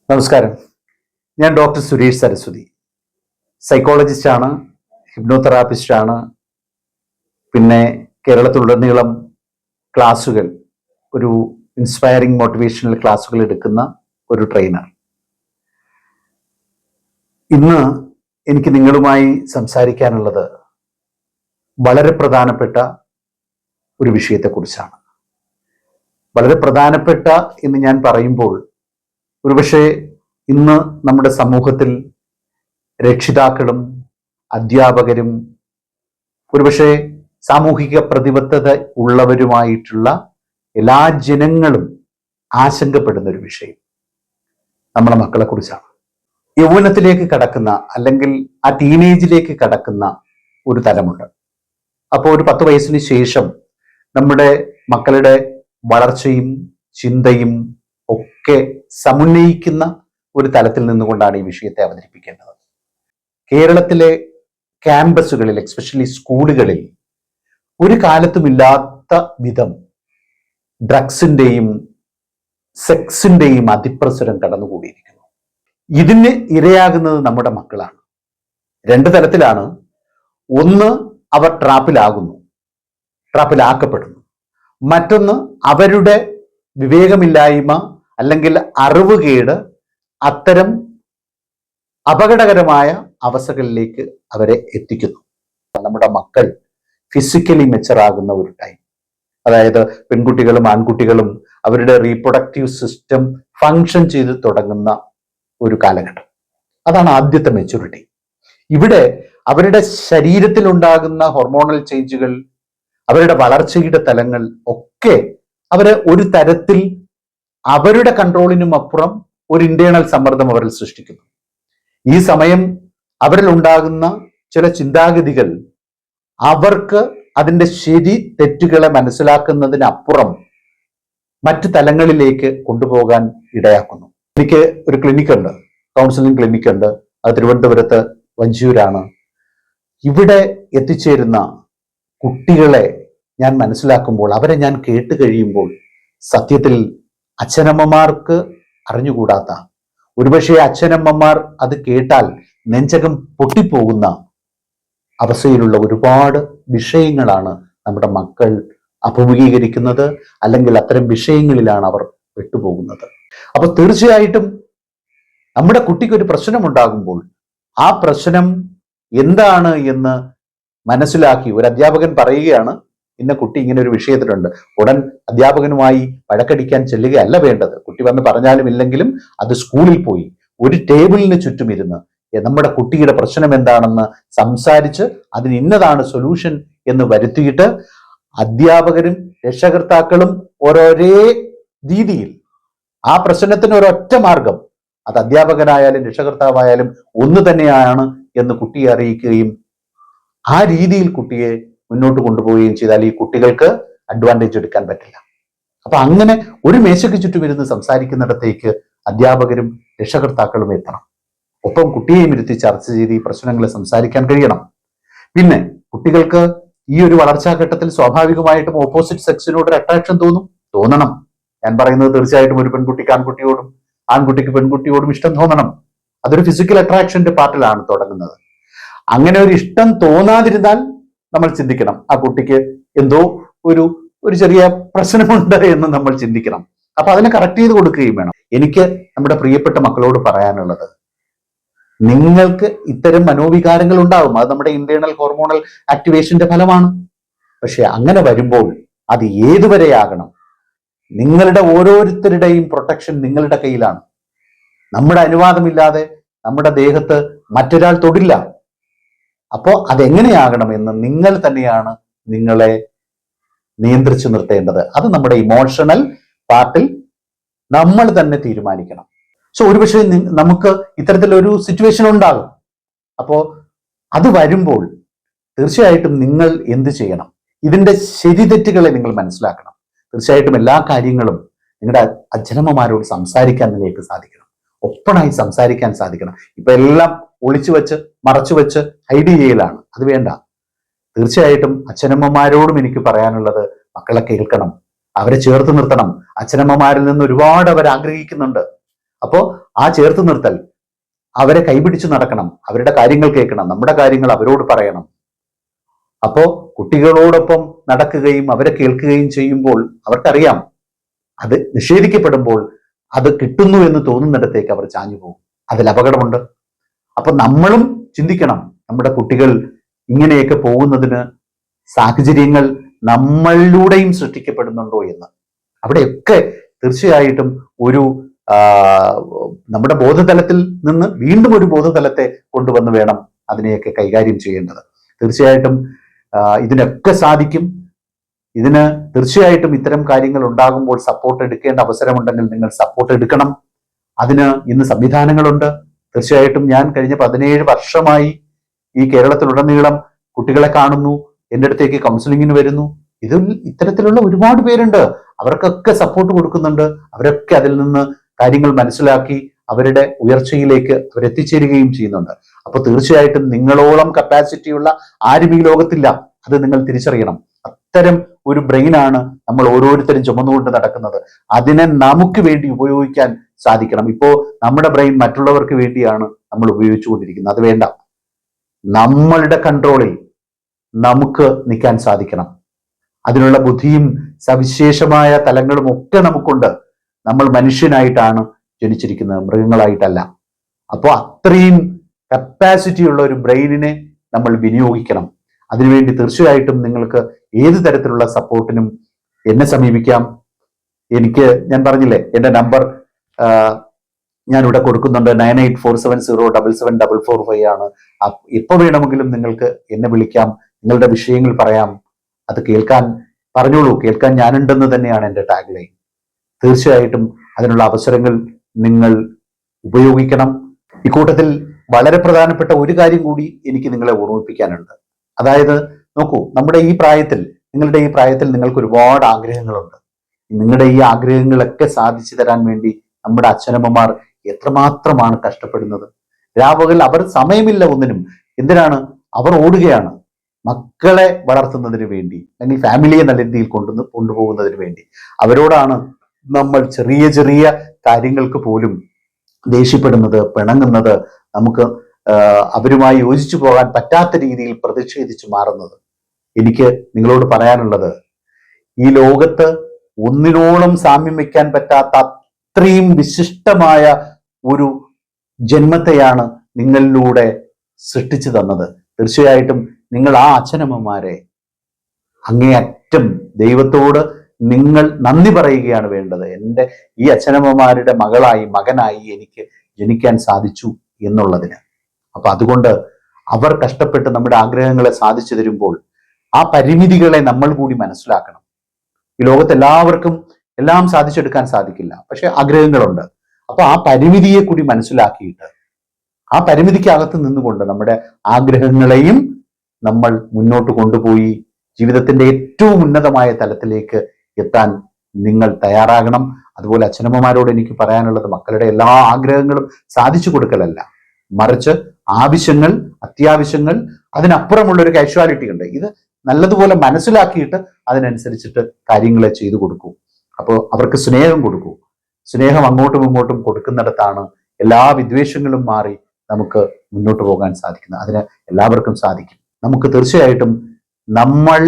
നമസ്കാരം. ഞാൻ ഡോക്ടർ സുരേഷ് സരസ്വതി. സൈക്കോളജിസ്റ്റാണ്, ഹിപ്നോതെറാപ്പിസ്റ്റാണ്. പിന്നെ കേരളത്തിലുടനീളം ക്ലാസ്സുകൾ, ഒരു ഇൻസ്പയറിംഗ് മോട്ടിവേഷണൽ ക്ലാസ്സുകൾ എടുക്കുന്ന ഒരു ട്രെയിനർ. ഇന്ന് എനിക്ക് നിങ്ങളുമായി സംസാരിക്കാനുള്ളത് വളരെ പ്രധാനപ്പെട്ട ഒരു വിഷയത്തെക്കുറിച്ചാണ്. വളരെ പ്രധാനപ്പെട്ട എന്ന് ഞാൻ പറയുമ്പോൾ ഒരുപക്ഷെ ഇന്ന് നമ്മുടെ സമൂഹത്തിൽ രക്ഷിതാക്കളും അധ്യാപകരും ഒരുപക്ഷെ സാമൂഹിക പ്രതിബദ്ധത ഉള്ളവരുമായിട്ടുള്ള എല്ലാ ജനങ്ങളും ആശങ്കപ്പെടുന്ന ഒരു വിഷയം നമ്മുടെ മക്കളെ കുറിച്ചാണ്. യൗവനത്തിലേക്ക് കടക്കുന്ന അല്ലെങ്കിൽ ആ ടീനേജിലേക്ക് കടക്കുന്ന ഒരു തലമുണ്ട്. അപ്പോൾ ഒരു 10 വയസ്സിന് ശേഷം നമ്മുടെ മക്കളുടെ വളർച്ചയും ചിന്തയും ഒക്കെ സമുന്നയിക്കുന്ന ഒരു തലത്തിൽ നിന്നുകൊണ്ടാണ് ഈ വിഷയത്തെ അവതരിപ്പിക്കേണ്ടത്. കേരളത്തിലെ ക്യാമ്പസുകളിൽ, എക്സ്പെഷ്യലി സ്കൂളുകളിൽ, ഒരു കാലത്തുമില്ലാത്ത വിധം ഡ്രഗ്സിന്റെയും സെക്സിന്റെയും അതിപ്രസരം കടന്നുകൂടിയിരിക്കുന്നു. ഇതിന് ഇരയാകുന്നത് നമ്മുടെ മക്കളാണ്. 2 തരത്തിലാണ്. ഒന്ന്, അവർ ട്രാപ്പിലാക്കപ്പെടുന്നു. മറ്റൊന്ന്, അവരുടെ വിവേകമില്ലായ്മ അല്ലെങ്കിൽ അറിവുകേട് അത്തരം അപകടകരമായ അവസ്ഥകളിലേക്ക് അവരെ എത്തിക്കുന്നു. നമ്മുടെ മക്കൾ ഫിസിക്കലി മെച്ചറാകുന്ന ഒരു ടൈം, അതായത് പെൺകുട്ടികളും ആൺകുട്ടികളും അവരുടെ റീപ്രൊഡക്റ്റീവ് സിസ്റ്റം ഫങ്ഷൻ ചെയ്ത് തുടങ്ങുന്ന ഒരു കാലഘട്ടം. അതാണ് ആദ്യത്തെ മെച്യൂരിറ്റി. ഇവിടെ അവരുടെ ശരീരത്തിൽ ഉണ്ടാകുന്ന ഹോർമോണൽ ചേഞ്ചുകൾ, അവരുടെ വളർച്ചയുടെ തലങ്ങൾ ഒക്കെ അവര് ഒരു തരത്തിൽ അവരുടെ കൺട്രോളിനും അപ്പുറം ഒരു ഇന്റേണൽ സമ്മർദ്ദം അവരിൽ സൃഷ്ടിക്കുന്നു. ഈ സമയം അവരിൽ ഉണ്ടാകുന്ന ചില ചിന്താഗതികൾ അവർക്ക് അതിൻ്റെ ശരി തെറ്റുകളെ മനസ്സിലാക്കുന്നതിനപ്പുറം മറ്റു തലങ്ങളിലേക്ക് കൊണ്ടുപോകാൻ ഇടയാക്കുന്നു. എനിക്ക് ഒരു ക്ലിനിക്കുണ്ട്, കൗൺസിലിംഗ് ക്ലിനിക്കുണ്ട്. അത് തിരുവനന്തപുരത്ത് വഞ്ചിയൂരാണ്. ഇവിടെ എത്തിച്ചേരുന്ന കുട്ടികളെ ഞാൻ മനസ്സിലാക്കുമ്പോൾ, അവരെ ഞാൻ കേട്ട് കഴിയുമ്പോൾ, സത്യത്തിൽ അച്ഛനമ്മമാർക്ക് അറിഞ്ഞുകൂടാത്ത, ഒരുപക്ഷെ അച്ഛനമ്മമാർ അത് കേട്ടാൽ നെഞ്ചകം പൊട്ടിപ്പോകുന്ന അവസ്ഥയിലുള്ള ഒരുപാട് വിഷയങ്ങളാണ് നമ്മുടെ മക്കൾ അഭിമുഖീകരിക്കുന്നത്, അല്ലെങ്കിൽ അത്തരം വിഷയങ്ങളിലാണ് അവർ പെട്ടുപോകുന്നത്. അപ്പൊ തീർച്ചയായിട്ടും നമ്മുടെ കുട്ടിക്ക് ഒരു പ്രശ്നമുണ്ടാകുമ്പോൾ ആ പ്രശ്നം എന്താണ് എന്ന് മനസ്സിലാക്കി ഒരു അധ്യാപകൻ പറയുകയാണ്, ഇന്ന കുട്ടി ഇങ്ങനെ ഒരു വിഷയത്തിലുണ്ട്, ഉടൻ അധ്യാപകനുമായി വഴക്കടിക്കാൻ ചെല്ലുകയല്ല വേണ്ടത്. കുട്ടി വന്ന് പറഞ്ഞാലും ഇല്ലെങ്കിലും അത് സ്കൂളിൽ പോയി ഒരു ടേബിളിന് ചുറ്റും ഇരുന്ന് നമ്മുടെ കുട്ടിയുടെ പ്രശ്നം എന്താണെന്ന് സംസാരിച്ച് അതിന് ഇന്നതാണ് സൊല്യൂഷൻ എന്ന് വരുത്തിയിട്ട് അധ്യാപകരും രക്ഷകർത്താക്കളും ഓരോരേ രീതിയിൽ ആ പ്രശ്നത്തിന് ഒരൊറ്റ മാർഗം, അത് അധ്യാപകനായാലും രക്ഷകർത്താവായാലും ഒന്ന് തന്നെയാണ് എന്ന് കുട്ടിയെ അറിയിക്കുകയും ആ രീതിയിൽ കുട്ടിയെ മുന്നോട്ട് കൊണ്ടുപോവുകയും ചെയ്താൽ ഈ കുട്ടികൾക്ക് അഡ്വാൻറ്റേജ് എടുക്കാൻ പറ്റില്ല. അപ്പൊ അങ്ങനെ ഒരു മേശയ്ക്ക് ചുറ്റും ഇരുന്ന് സംസാരിക്കുന്നിടത്തേക്ക് അധ്യാപകരും രക്ഷകർത്താക്കളും എത്തണം. ഒപ്പം കുട്ടിയെയും ഇരുത്തി ചർച്ച ചെയ്ത് ഈ പ്രശ്നങ്ങളെ സംസാരിക്കാൻ കഴിയണം. പിന്നെ കുട്ടികൾക്ക് ഈ ഒരു വളർച്ചാഘട്ടത്തിൽ സ്വാഭാവികമായിട്ടും ഓപ്പോസിറ്റ് സെക്സിനോട് ഒരു അട്രാക്ഷൻ തോന്നണം. ഞാൻ പറയുന്നത് തീർച്ചയായിട്ടും ഒരു പെൺകുട്ടിക്ക് ആൺകുട്ടിയോടും ആൺകുട്ടിക്ക് പെൺകുട്ടിയോടും ഇഷ്ടം തോന്നണം. അതൊരു ഫിസിക്കൽ അട്രാക്ഷന്റെ പാർട്ടിലാണ് തുടങ്ങുന്നത്. അങ്ങനെ ഒരു ഇഷ്ടം തോന്നാതിരുന്നാൽ നമ്മൾ ചിന്തിക്കണം, ആ കുട്ടിക്ക് എന്തോ ഒരു ചെറിയ പ്രശ്നമുണ്ട് എന്ന് നമ്മൾ ചിന്തിക്കണം. അപ്പൊ അതിനെ കറക്റ്റ് ചെയ്ത് കൊടുക്കുകയും വേണം. എനിക്ക് നമ്മുടെ പ്രിയപ്പെട്ട മക്കളോട് പറയാനുള്ളത്, നിങ്ങൾക്ക് ഇത്തരം മനോവികാരങ്ങൾ ഉണ്ടാവും, അത് നമ്മുടെ ഇന്റേണൽ ഹോർമോണൽ ആക്ടിവേഷന്റെ ഫലമാണ്. പക്ഷെ അങ്ങനെ വരുമ്പോൾ അത് ഏതുവരെയാകണം? നിങ്ങളുടെ ഓരോരുത്തരുടെയും പ്രൊട്ടക്ഷൻ നിങ്ങളുടെ കയ്യിലാണ്. നമ്മുടെ അനുവാദമില്ലാതെ നമ്മുടെ ദേഹത്ത് മറ്റൊരാൾ തൊടില്ല. അപ്പോൾ അതെങ്ങനെയാകണം എന്ന് നിങ്ങൾ തന്നെയാണ് നിങ്ങളെ നിയന്ത്രിച്ചു നിർത്തേണ്ടത്. അത് നമ്മുടെ ഇമോഷണൽ പാർട്ടിൽ നമ്മൾ തന്നെ തീരുമാനിക്കണം. സോ ഒരുപക്ഷെ നമുക്ക് ഇത്തരത്തിലൊരു സിറ്റുവേഷൻ ഉണ്ടാകും. അപ്പോൾ അത് വരുമ്പോൾ തീർച്ചയായിട്ടും നിങ്ങൾ എന്ത് ചെയ്യണം? ഇതിന്റെ ശരി തെറ്റുകളെ നിങ്ങൾ മനസ്സിലാക്കണം. തീർച്ചയായിട്ടും എല്ലാ കാര്യങ്ങളും നിങ്ങളുടെ അച്ഛനമ്മമാരോട് സംസാരിക്കാൻ നിങ്ങൾക്ക് സാധിക്കണം. ഒപ്പണായി സംസാരിക്കാൻ സാധിക്കണം. ഇപ്പൊ എല്ലാം ഒളിച്ചു വെച്ച് മറച്ചു വെച്ച് ഹൈഡ് ചെയ്യലാണ്. അത് വേണ്ട. തീർച്ചയായിട്ടും അച്ഛനമ്മമാരോടും എനിക്ക് പറയാനുള്ളത്, മക്കളെ കേൾക്കണം, അവരെ ചേർത്ത് നിർത്തണം. അച്ഛനമ്മമാരിൽ നിന്ന് ഒരുപാട് അവർ ആഗ്രഹിക്കുന്നുണ്ട്. അപ്പോൾ ആ ചേർത്ത് നിർത്തൽ, അവരെ കൈപിടിച്ച് നടക്കണം, അവരുടെ കാര്യങ്ങൾ കേൾക്കണം, നമ്മുടെ കാര്യങ്ങൾ അവരോട് പറയണം. അപ്പോ കുട്ടികളോടൊപ്പം നടക്കുകയും അവരെ കേൾക്കുകയും ചെയ്യുമ്പോൾ അവർക്കറിയാം അത് നിഷേധിക്കപ്പെടുമ്പോൾ അത് കിട്ടുന്നു എന്ന് തോന്നുന്നിടത്തേക്ക് അവർ ചാഞ്ഞു പോകും. അതിൽ അപകടമുണ്ട്. അപ്പൊ നമ്മളും ചിന്തിക്കണം, നമ്മുടെ കുട്ടികൾ ഇങ്ങനെയൊക്കെ പോകുന്നതിന് സാഹചര്യങ്ങൾ നമ്മളിലൂടെയും സൃഷ്ടിക്കപ്പെടുന്നുണ്ടോ എന്ന്. അവിടെയൊക്കെ തീർച്ചയായിട്ടും ഒരു നമ്മുടെ ബോധതലത്തിൽ നിന്ന് വീണ്ടും ഒരു ബോധതലത്തെ കൊണ്ടുവന്ന് വേണം അതിനെയൊക്കെ കൈകാര്യം ചെയ്യേണ്ടത്. തീർച്ചയായിട്ടും ഇതിനൊക്കെ സാധിക്കും. ഇതിന് തീർച്ചയായിട്ടും ഇത്തരം കാര്യങ്ങൾ ഉണ്ടാകുമ്പോൾ സപ്പോർട്ട് എടുക്കേണ്ട അവസരമുണ്ടെങ്കിൽ നിങ്ങൾ സപ്പോർട്ട് എടുക്കണം. അതിന് ഇന്ന് സംവിധാനങ്ങളുണ്ട്. തീർച്ചയായിട്ടും ഞാൻ കഴിഞ്ഞ 17 വർഷമായി ഈ കേരളത്തിലുടനീളം കുട്ടികളെ കാണുന്നു, എൻ്റെ അടുത്തേക്ക് കൗൺസിലിങ്ങിന് വരുന്നു. ഇത്തരത്തിലുള്ള ഒരുപാട് പേരുണ്ട്. അവർക്കൊക്കെ സപ്പോർട്ട് കൊടുക്കുന്നുണ്ട്. അവരൊക്കെ അതിൽ നിന്ന് കാര്യങ്ങൾ മനസ്സിലാക്കി അവരുടെ ഉയർച്ചയിലേക്ക് അവരെത്തിച്ചേരുകയും ചെയ്യുന്നുണ്ട്. അപ്പൊ തീർച്ചയായിട്ടും നിങ്ങളോളം കപ്പാസിറ്റിയുള്ള ആരും ഈ ലോകത്തില്ല. അത് നിങ്ങൾ തിരിച്ചറിയണം. അത്തരം ഒരു ബ്രെയിനാണ് നമ്മൾ ഓരോരുത്തരും ചുമന്നുകൊണ്ട് നടക്കുന്നത്. അതിനെ നമുക്ക് വേണ്ടി ഉപയോഗിക്കാൻ സാധിക്കണം. ഇപ്പോ നമ്മുടെ ബ്രെയിൻ മറ്റുള്ളവർക്ക് വേണ്ടിയാണ് നമ്മൾ ഉപയോഗിച്ചുകൊണ്ടിരിക്കുന്നത്. അത് വേണ്ട. നമ്മളുടെ കൺട്രോളിൽ നമുക്ക് നിൽക്കാൻ സാധിക്കണം. അതിനുള്ള ബുദ്ധിയും സവിശേഷമായ തലങ്ങളും ഒക്കെ നമുക്കുണ്ട്. നമ്മൾ മനുഷ്യനായിട്ടാണ് ജനിച്ചിരിക്കുന്നത്, മൃഗങ്ങളായിട്ടല്ല. അപ്പോൾ അത്രയും കപ്പാസിറ്റി ഉള്ള ഒരു ബ്രെയിനിനെ നമ്മൾ വിനിയോഗിക്കണം. അതിനുവേണ്ടി തീർച്ചയായിട്ടും നിങ്ങൾക്ക് ഏത് തരത്തിലുള്ള സപ്പോർട്ടിനും എന്നെ സമീപിക്കാം. ഞാൻ പറഞ്ഞില്ലേ, എൻ്റെ നമ്പർ ഞാനിവിടെ കൊടുക്കുന്നുണ്ട്. 9847077745 ആണ്. എപ്പോൾ വേണമെങ്കിലും നിങ്ങൾക്ക് എന്നെ വിളിക്കാം, നിങ്ങളുടെ വിഷയങ്ങൾ പറയാം. അത് കേൾക്കാൻ പറഞ്ഞോളൂ. കേൾക്കാൻ ഞാനുണ്ടെന്ന് തന്നെയാണ് എൻ്റെ ടാഗ് ലൈൻ. തീർച്ചയായിട്ടും അതിനുള്ള അവസരങ്ങൾ നിങ്ങൾ ഉപയോഗിക്കണം. ഇക്കൂട്ടത്തിൽ വളരെ പ്രധാനപ്പെട്ട ഒരു കാര്യം കൂടി എനിക്ക് നിങ്ങളെ ഓർമ്മിപ്പിക്കാനുണ്ട്. അതായത് നോക്കൂ, നിങ്ങളുടെ ഈ പ്രായത്തിൽ നിങ്ങൾക്ക് ഒരുപാട് ആഗ്രഹങ്ങളുണ്ട്. നിങ്ങളുടെ ഈ ആഗ്രഹങ്ങളൊക്കെ സാധിച്ചു തരാൻ വേണ്ടി നമ്മുടെ അച്ഛനമ്മമാർ എത്രമാത്രമാണ് കഷ്ടപ്പെടുന്നത്. രാവുകൾ അവർ സമയമില്ല ഒന്നിനും. എന്തിനാണ്? അവർ ഓടുകയാണ് മക്കളെ വളർത്തുന്നതിന് വേണ്ടി, അല്ലെങ്കിൽ ഫാമിലിയെ നല്ല രീതിയിൽ കൊണ്ടുപോകുന്നതിന് വേണ്ടി. അവരോടാണ് നമ്മൾ ചെറിയ ചെറിയ കാര്യങ്ങൾക്ക് പോലും ദേഷ്യപ്പെടുന്നത്, പിണങ്ങുന്നത്, നമുക്ക് അവരുമായി യോജിച്ചു പോകാൻ പറ്റാത്ത രീതിയിൽ പ്രതിഷേധിച്ച് മാറുന്നത്. എനിക്ക് നിങ്ങളോട് പറയാനുള്ളത്, ഈ ലോകത്ത് ഒന്നിനോളം സാമ്യം വയ്ക്കാൻ പറ്റാത്ത അത്രയും വിശിഷ്ടമായ ഒരു ജന്മത്തെയാണ് നിങ്ങളിലൂടെ സൃഷ്ടിച്ചു തന്നത്. തീർച്ചയായിട്ടും നിങ്ങൾ ആ അച്ഛനമ്മമാരെ അങ്ങേയറ്റം ദൈവത്തോട് നിങ്ങൾ നന്ദി പറയുകയാണ് വേണ്ടത്. എൻ്റെ ഈ അച്ഛനമ്മമാരുടെ മകനായി എനിക്ക് ജനിക്കാൻ സാധിച്ചു എന്നുള്ളതിന്. അപ്പൊ അതുകൊണ്ട് അവർ കഷ്ടപ്പെട്ട് നമ്മുടെ ആഗ്രഹങ്ങളെ സാധിച്ചു തരുമ്പോൾ ആ പരിമിതികളെ നമ്മൾ കൂടി മനസ്സിലാക്കണം. ഈ ലോകത്ത് എല്ലാവർക്കും എല്ലാം സാധിച്ചെടുക്കാൻ സാധിക്കില്ല, പക്ഷെ ആഗ്രഹങ്ങളുണ്ട്. അപ്പൊ ആ പരിമിതിയെ കൂടി മനസ്സിലാക്കിയിട്ട് ആ പരിമിതിക്കകത്ത് നിന്നുകൊണ്ട് നമ്മുടെ ആഗ്രഹങ്ങളെയും നമ്മൾ മുന്നോട്ട് കൊണ്ടുപോയി ജീവിതത്തിന്റെ ഏറ്റവും ഉന്നതമായ തലത്തിലേക്ക് എത്താൻ നിങ്ങൾ തയ്യാറാകണം. അതുപോലെ അച്ഛനമ്മമാരോട് എനിക്ക് പറയാനുള്ളത്, മക്കളുടെ എല്ലാ ആഗ്രഹങ്ങളും സാധിച്ചു കൊടുക്കലല്ല, മറിച്ച് ആവശ്യങ്ങൾ, അത്യാവശ്യങ്ങൾ, അതിനപ്പുറമുള്ള ഒരു കാഷ്വാലിറ്റി ഉണ്ട്. ഇത് നല്ലതുപോലെ മനസ്സിലാക്കിയിട്ട് അതിനനുസരിച്ചിട്ട് കാര്യങ്ങളെ ചെയ്തു കൊടുക്കൂ. അപ്പോൾ അവർക്ക് സ്നേഹം കൊടുക്കൂ. സ്നേഹം അങ്ങോട്ടും ഇങ്ങോട്ടും കൊടുക്കുന്നിടത്താണ് എല്ലാ വിദ്വേഷങ്ങളും മാറി നമുക്ക് മുന്നോട്ട് പോകാൻ സാധിക്കുന്നത്. അതിന് എല്ലാവർക്കും സാധിക്കും. നമുക്ക് തീർച്ചയായിട്ടും നമ്മൾ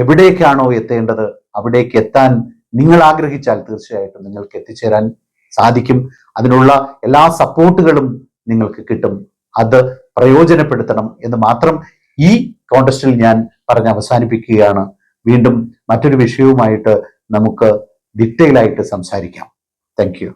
എവിടേക്കാണോ എത്തേണ്ടത് അവിടേക്ക് എത്താൻ നിങ്ങൾ ആഗ്രഹിച്ചാൽ തീർച്ചയായിട്ടും നിങ്ങൾക്ക് എത്തിച്ചേരാൻ സാധിക്കും. അതിനുള്ള എല്ലാ സപ്പോർട്ടുകളും നിങ്ങൾക്ക് കിട്ടും. അത് പ്രയോജനപ്പെടുത്തണം എന്ന് മാത്രം ഈ കോൺടെസ്റ്റിൽ ഞാൻ പറഞ്ഞ് അവസാനിപ്പിക്കുകയാണ്. വീണ്ടും മറ്റൊരു വിഷയവുമായിട്ട് നമുക്ക് ഡീറ്റെയിൽ ആയിട്ട് സംസാരിക്കാം. Thank you.